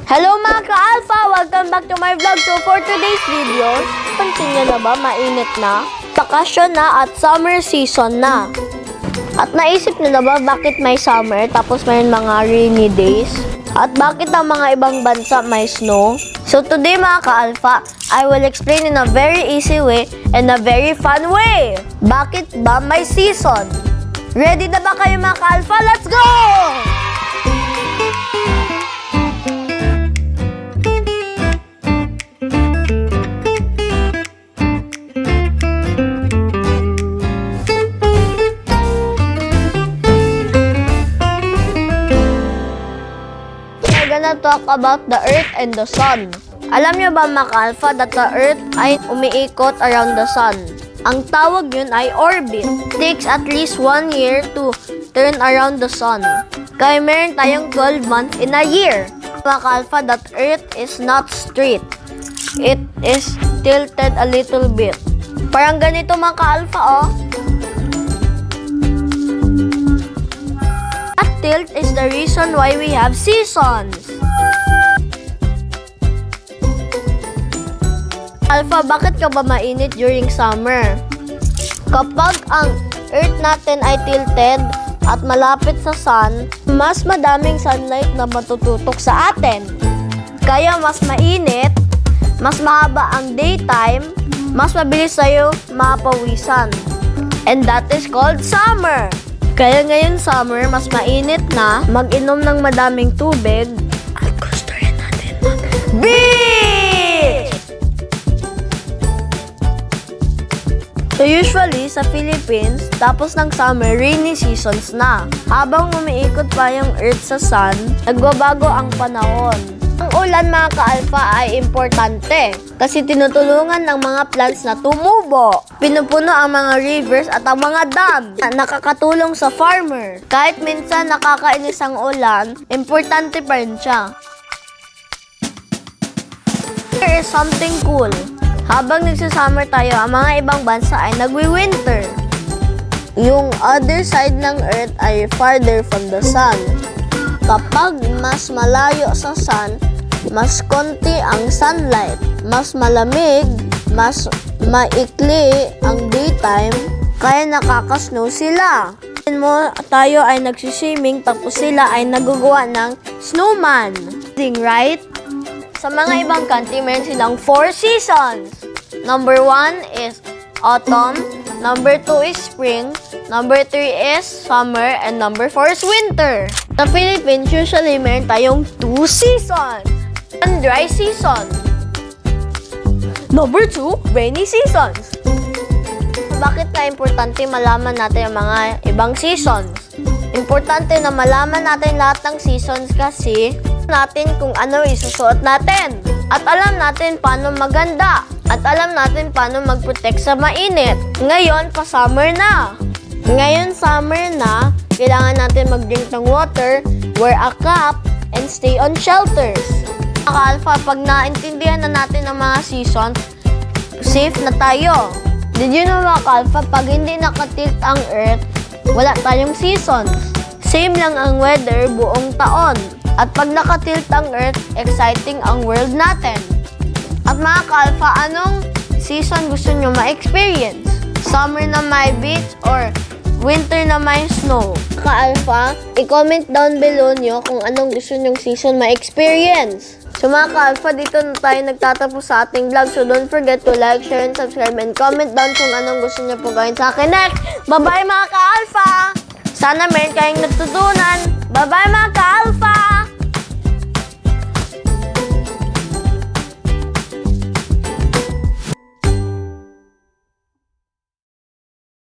Hello mga ka-alpha! Welcome back to my vlog. So for today's video, pansin nyo na ba, mainit na? Bakasyon na at summer season na. At naisip nyo na ba bakit may summer tapos may mga rainy days? At bakit ang mga ibang bansa may snow? So today mga ka-alpha, I will explain in a very easy way and a very fun way. Bakit ba may season? Ready na ba kayo mga ka-alpha? Let's go! Talk about the Earth and the Sun. Alam nyo ba mga ka-alpha that the Earth ay umiikot around the Sun? Ang tawag yun ay orbit. It takes at least 1 year to turn around the Sun. Kaya meron tayong 12 months in a year. Mga ka-alpha, that Earth is not straight. It is tilted a little bit. Parang ganito mga ka-alpha, oh. That tilt is the reason why we have seasons. Alpha, bakit ka ba mainit during summer? Kapag ang Earth natin ay tilted at malapit sa Sun, mas madaming sunlight na matututok sa atin. Kaya mas mainit, mas mahaba ang daytime, mas mabilis tayo mapawisan. And that is called summer. Kaya ngayon summer, mas mainit na, mag-inom ng madaming tubig, at gusto rin natin mag-beach! So usually, sa Philippines, tapos ng summer, rainy seasons na. Habang umiikot pa yung Earth sa Sun, nagbabago ang panahon. Ang ulan mga ka-alpha ay importante kasi tinutulungan ng mga plants na tumubo. Pinupuno ang mga rivers at ang mga dam na nakakatulong sa farmer. Kahit minsan nakakainis ang ulan, importante pa rin siya. Here is something cool. Habang nagsasummer tayo, ang mga ibang bansa ay nagwi-winter. Yung other side ng Earth ay farther from the Sun. Kapag mas malayo sa Sun, mas konti ang sunlight. Mas malamig, mas maikli ang daytime, kaya nakaka-snow sila. Tayo ay nagsiswimming tapos sila ay nagagawa ng snowman. Right? Sa mga ibang country, meron silang 4 seasons. Number 1 is autumn, number 2 is spring, number 3 is summer, and number 4 is winter. Sa Philippines, usually meron tayong 2 seasons. One dry season. Number 2, rainy seasons. Bakit na importante malaman natin ang mga ibang seasons? Importante na malaman natin lahat ng seasons kasi natin kung ano isusuot natin. At alam natin paano maganda. At alam natin paano mag-protect sa mainit. Ngayon, pa-summer na. Ngayon, summer na, kailangan natin mag-drink ng water, wear a cap, and stay on shelters. Mga ka-alpha, pag naintindihan na natin ang mga seasons, safe na tayo. Did you know mga ka-alpha, pag hindi nakatilt ang Earth, wala tayong seasons. Same lang ang weather buong taon. At pag nakatilt ang Earth, exciting ang world natin. At mga ka-alpha, anong season gusto nyo ma-experience? Summer na may beach or winter na may snow? Ka-alpha, i-comment down below nyo kung anong gusto nyong season ma-experience. So mga ka-alpha, dito na tayo nagtatapos sa ating vlog. So don't forget to like, share, and subscribe, and comment down kung anong gusto nyo po gawin sa akin next. Bye-bye mga ka-alpha! Sana meron kayong natutunan. Bye-bye mga ka-alpha!